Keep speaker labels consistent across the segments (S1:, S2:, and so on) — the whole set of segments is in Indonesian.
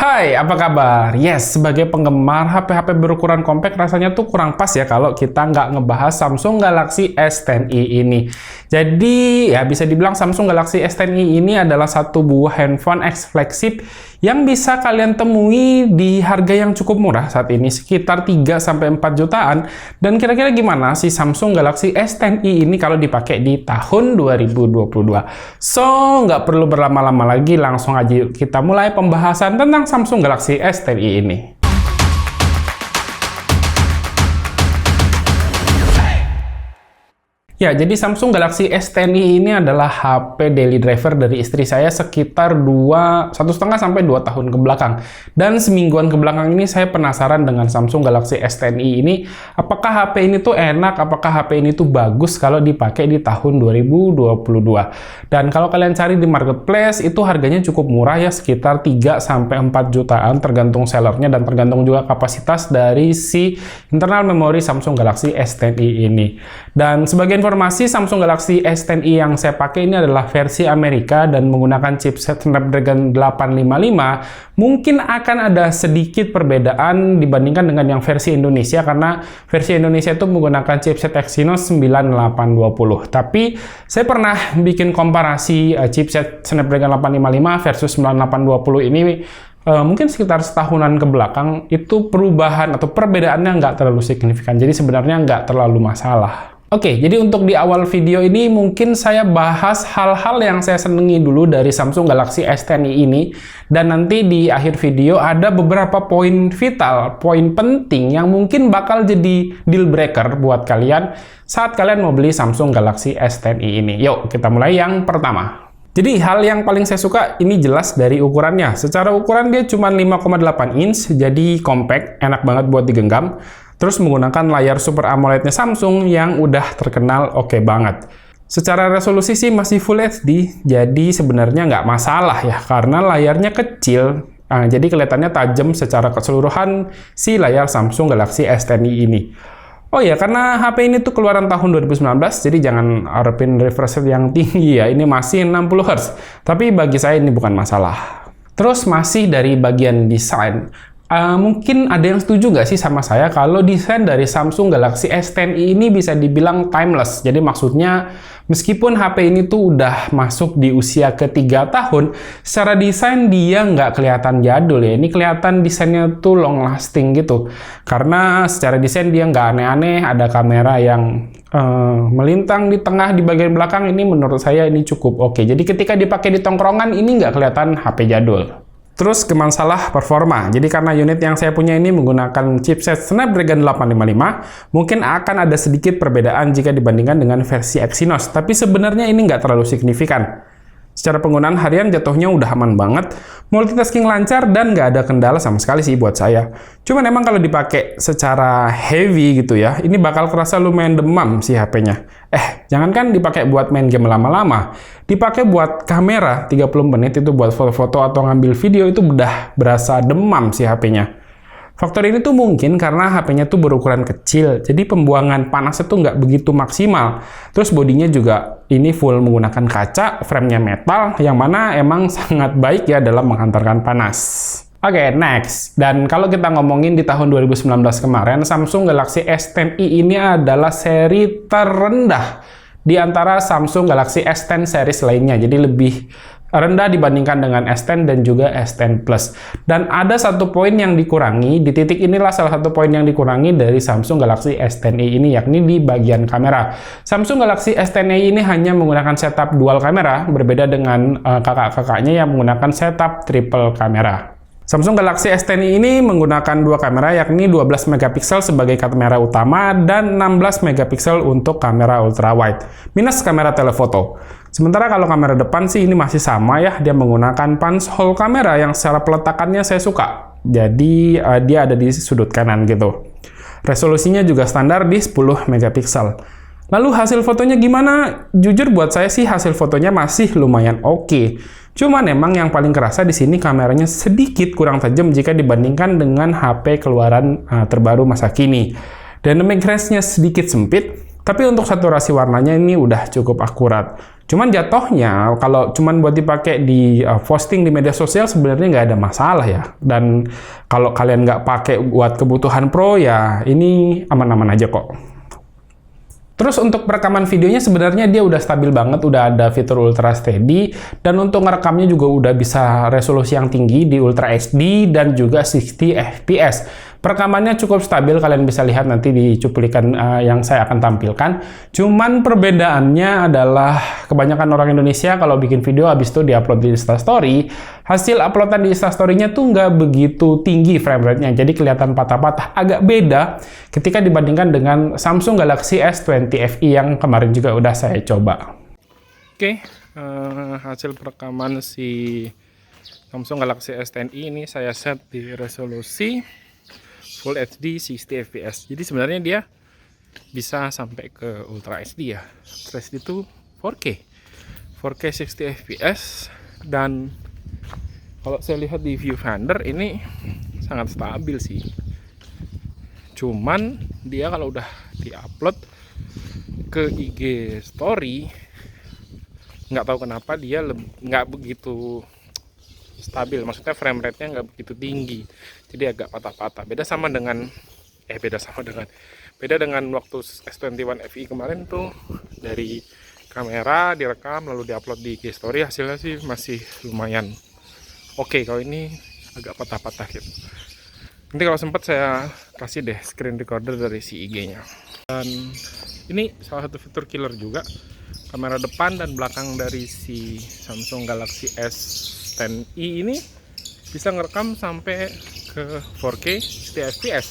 S1: Hai, apa kabar? Yes, sebagai penggemar HP-HP berukuran compact rasanya tuh kurang pas ya kalau kita nggak ngebahas Samsung Galaxy S10i ini. Jadi, ya bisa dibilang Samsung Galaxy S10i ini adalah satu buah handphone X flagship yang bisa kalian temui di harga yang cukup murah saat ini, sekitar 3-4 jutaan. Dan kira-kira gimana sih Samsung Galaxy S10i ini kalau dipakai di tahun 2022? So, nggak perlu berlama-lama lagi, langsung aja kita mulai pembahasan tentang Samsung Galaxy S10i ini. Ya, jadi Samsung Galaxy S10i ini adalah HP daily driver dari istri saya sekitar 1,5 sampai 2 tahun ke belakang. Dan semingguan ke belakang ini saya penasaran dengan Samsung Galaxy S10i ini. Apakah HP ini tuh enak, apakah HP ini tuh bagus kalau dipakai di tahun 2022. Dan kalau kalian cari di marketplace, itu harganya cukup murah ya, sekitar 3 sampai 4 jutaan tergantung sellernya dan tergantung juga kapasitas dari si internal memori Samsung Galaxy S10i ini. Dan sebagai informasi, Samsung Galaxy S10i yang saya pakai ini adalah versi Amerika dan menggunakan chipset Snapdragon 855. Mungkin akan ada sedikit perbedaan dibandingkan dengan yang versi Indonesia, karena versi Indonesia itu menggunakan chipset Exynos 9820. Tapi saya pernah bikin komparasi chipset Snapdragon 855 versus 9820 ini. Mungkin sekitar setahunan ke belakang, itu perubahan atau perbedaannya nggak terlalu signifikan. Jadi sebenarnya nggak terlalu masalah. Oke, jadi untuk di awal video ini mungkin saya bahas hal-hal yang saya senangi dulu dari Samsung Galaxy S10i ini, dan nanti di akhir video ada beberapa poin vital, poin penting yang mungkin bakal jadi deal breaker buat kalian saat kalian mau beli Samsung Galaxy S10i ini. Yuk, kita mulai yang pertama. Jadi hal yang paling saya suka ini jelas dari ukurannya. Secara ukuran dia cuma 5,8 inch, jadi compact, enak banget buat digenggam. Terus menggunakan layar Super AMOLED-nya Samsung yang udah terkenal oke banget. Secara resolusi sih masih Full HD, jadi sebenarnya nggak masalah ya, karena layarnya kecil. Jadi kelihatannya tajam secara keseluruhan si layar Samsung Galaxy S10i ini. Oh ya, karena HP ini tuh keluaran tahun 2019, jadi jangan harapin refresh rate yang tinggi ya, ini masih 60 Hz. Tapi bagi saya ini bukan masalah. Terus masih dari bagian desain. Mungkin ada yang setuju nggak sih sama saya kalau desain dari Samsung Galaxy S10i ini bisa dibilang timeless. Jadi maksudnya meskipun HP ini tuh udah masuk di usia ke-3 tahun, secara desain dia nggak kelihatan jadul ya. Ini kelihatan desainnya tuh long lasting gitu. Karena secara desain dia nggak aneh-aneh, ada kamera yang melintang di tengah di bagian belakang, ini menurut saya ini cukup oke. Jadi ketika dipakai di tongkrongan ini nggak kelihatan HP jadul. Terus ke masalah performa, jadi karena unit yang saya punya ini menggunakan chipset Snapdragon 855, mungkin akan ada sedikit perbedaan jika dibandingkan dengan versi Exynos, tapi sebenarnya ini nggak terlalu signifikan. Secara penggunaan harian jatuhnya udah aman banget, multitasking lancar dan nggak ada kendala sama sekali sih buat saya. Cuman emang kalau dipakai secara heavy gitu ya, ini bakal kerasa lumayan demam si HP-nya. Jangankan dipakai buat main game lama-lama, dipakai buat kamera 30 menit itu buat foto-foto atau ngambil video itu udah berasa demam si HP-nya. Faktor ini tuh mungkin karena HP-nya tuh berukuran kecil, jadi pembuangan panasnya tuh nggak begitu maksimal. Terus bodinya juga ini full menggunakan kaca, frame-nya metal, yang mana emang sangat baik ya dalam menghantarkan panas. Oke, next. Dan kalau kita ngomongin di tahun 2019 kemarin, Samsung Galaxy S10i ini adalah seri terendah di antara Samsung Galaxy S10 series lainnya. Jadi lebih rendah dibandingkan dengan S10 dan juga S10 Plus. Dan ada satu poin yang dikurangi, di titik inilah salah satu poin yang dikurangi dari Samsung Galaxy S10i ini, yakni di bagian kamera. Samsung Galaxy S10i ini hanya menggunakan setup dual kamera, berbeda dengan kakak-kakaknya yang menggunakan setup triple kamera. Samsung Galaxy S10i ini menggunakan dua kamera, yakni 12 megapiksel sebagai kamera utama dan 16 megapiksel untuk kamera ultrawide, minus kamera telefoto. Sementara kalau kamera depan sih ini masih sama ya, dia menggunakan punch hole kamera yang secara peletakannya saya suka. Jadi dia ada di sudut kanan gitu. Resolusinya juga standar di 10 megapiksel. Lalu hasil fotonya gimana? Jujur buat saya sih hasil fotonya masih lumayan oke. Cuman emang yang paling kerasa di sini kameranya sedikit kurang tajam jika dibandingkan dengan HP keluaran terbaru masa kini. Dynamic range-nya sedikit sempit, tapi untuk saturasi warnanya ini udah cukup akurat. Cuman jatuhnya kalau cuman buat dipakai di posting di media sosial sebenarnya nggak ada masalah ya. Dan kalau kalian nggak pakai buat kebutuhan pro ya ini aman-aman aja kok. Terus untuk perekaman videonya sebenarnya dia udah stabil banget, udah ada fitur Ultra Steady, dan untuk ngerekamnya juga udah bisa resolusi yang tinggi di Ultra HD dan juga 60 fps. Perekamannya cukup stabil, kalian bisa lihat nanti di cuplikan yang saya akan tampilkan. Cuman perbedaannya adalah kebanyakan orang Indonesia kalau bikin video habis itu diupload di Instastory, hasil uploadan di Instastory-nya tuh nggak begitu tinggi frame rate-nya, jadi kelihatan patah-patah, agak beda ketika dibandingkan dengan Samsung Galaxy S20 FE yang kemarin juga udah saya coba. Oke, hasil perekaman si Samsung Galaxy S10e ini saya set di resolusi Full HD 60 fps. Jadi sebenarnya dia bisa sampai ke Ultra HD ya. Ultra HD itu 4K 60 fps, dan kalau saya lihat di viewfinder ini sangat stabil sih. Cuman dia kalau udah diupload ke IG story, nggak tahu kenapa dia nggak begitu stabil, maksudnya frame rate-nya nggak begitu tinggi, jadi agak patah-patah. Beda dengan waktu S21 FE kemarin tuh, dari kamera direkam lalu diupload di IG story, hasilnya sih masih lumayan oke. Kalau ini agak patah-patah gitu. Nanti kalau sempat saya kasih deh screen recorder dari si IG-nya. Dan ini salah satu fitur killer juga, kamera depan dan belakang dari si Samsung Galaxy S10e ini bisa ngerekam sampai ke 4K 60 fps.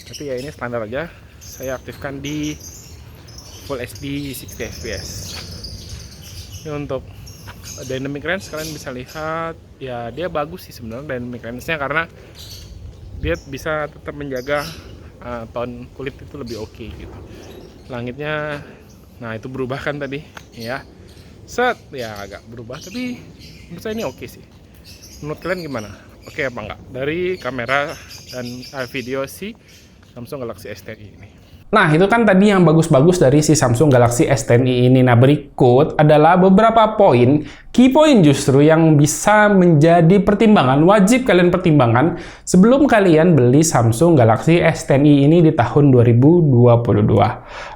S1: Tapi ya ini standar aja, saya aktifkan di Full HD 60 fps. Ini untuk dynamic range kalian bisa lihat ya, dia bagus sih sebenarnya dynamic range-nya, karena dia bisa tetap menjaga tone kulit itu lebih oke gitu. Langitnya, nah itu berubah kan tadi ya, set ya agak berubah, tapi menurut saya ini oke sih. Menurut kalian gimana? Oke apa enggak dari kamera dan video si Samsung Galaxy S10e ini? Nah, itu kan tadi yang bagus-bagus dari si Samsung Galaxy S10e ini. Nah, berikut adalah beberapa poin, key point justru yang bisa menjadi pertimbangan, wajib kalian pertimbangkan sebelum kalian beli Samsung Galaxy S10e ini di tahun 2022.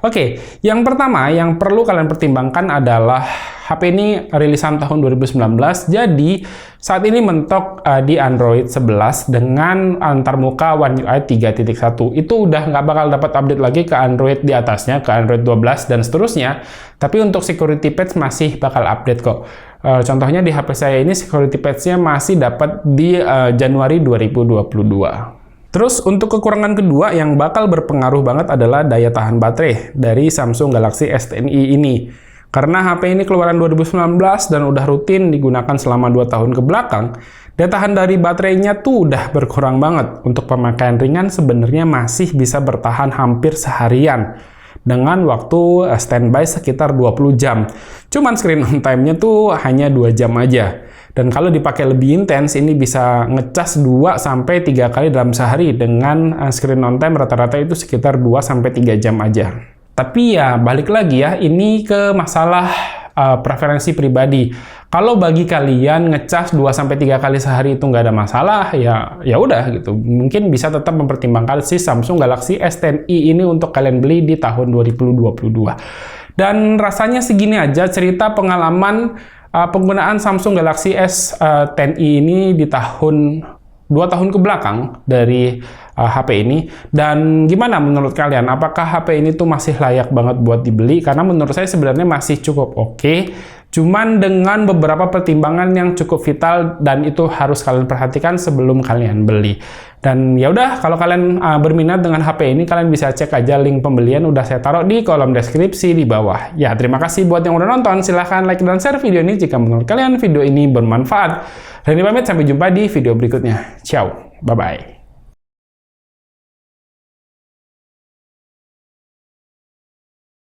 S1: Oke, yang pertama yang perlu kalian pertimbangkan adalah HP ini rilisan tahun 2019, jadi saat ini mentok di Android 11 dengan antarmuka One UI 3.1. Itu udah nggak bakal dapat update lagi ke Android di atasnya, ke Android 12 dan seterusnya. Tapi untuk security patch masih bakal update kok. Contohnya di HP saya ini security patch-nya masih dapat di Januari 2022. Terus untuk kekurangan kedua yang bakal berpengaruh banget adalah daya tahan baterai dari Samsung Galaxy S10e ini. Karena HP ini keluaran 2019 dan udah rutin digunakan selama 2 tahun ke belakang, daya tahan dari baterainya tuh udah berkurang banget. Untuk pemakaian ringan sebenarnya masih bisa bertahan hampir seharian dengan waktu standby sekitar 20 jam. Cuman screen on time-nya tuh hanya 2 jam aja. Dan kalau dipakai lebih intens, ini bisa ngecas 2-3 kali dalam sehari dengan screen on time rata-rata itu sekitar 2-3 jam aja. Tapi ya balik lagi ya, ini ke masalah preferensi pribadi. Kalau bagi kalian ngecas 2-3 kali sehari itu nggak ada masalah, ya udah gitu. Mungkin bisa tetap mempertimbangkan si Samsung Galaxy S10e ini untuk kalian beli di tahun 2022. Dan rasanya segini aja cerita pengalaman penggunaan Samsung Galaxy S10e ini di tahun 2 tahun ke belakang dari HP ini. Dan gimana menurut kalian? Apakah HP ini tuh masih layak banget buat dibeli? Karena menurut saya sebenarnya masih cukup oke. Cuman dengan beberapa pertimbangan yang cukup vital dan itu harus kalian perhatikan sebelum kalian beli. Dan ya udah, kalau kalian berminat dengan HP ini, kalian bisa cek aja link pembelian udah saya taruh di kolom deskripsi di bawah. Ya, terima kasih buat yang udah nonton. Silahkan like dan share video ini jika menurut kalian video ini bermanfaat. Dan ini pamit, sampai jumpa di video berikutnya. Ciao, bye-bye.